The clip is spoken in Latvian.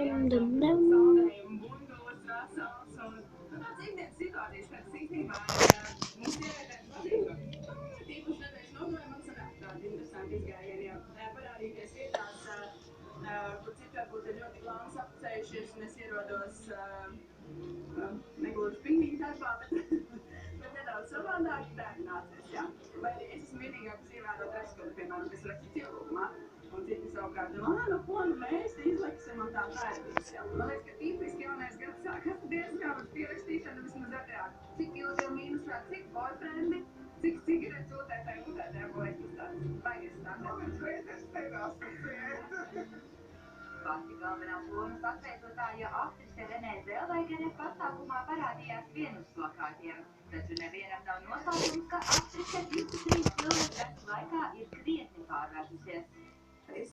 Dum, dum, dum. Pati galvenās lomas atveidotāja aktrise Renē Zellwegerē pasākumā parādījās vienas plakātiem, taču nevienam nav noslēpums, ka aktrise 23 filmu gastu laikā ir krietni pārvērtusies.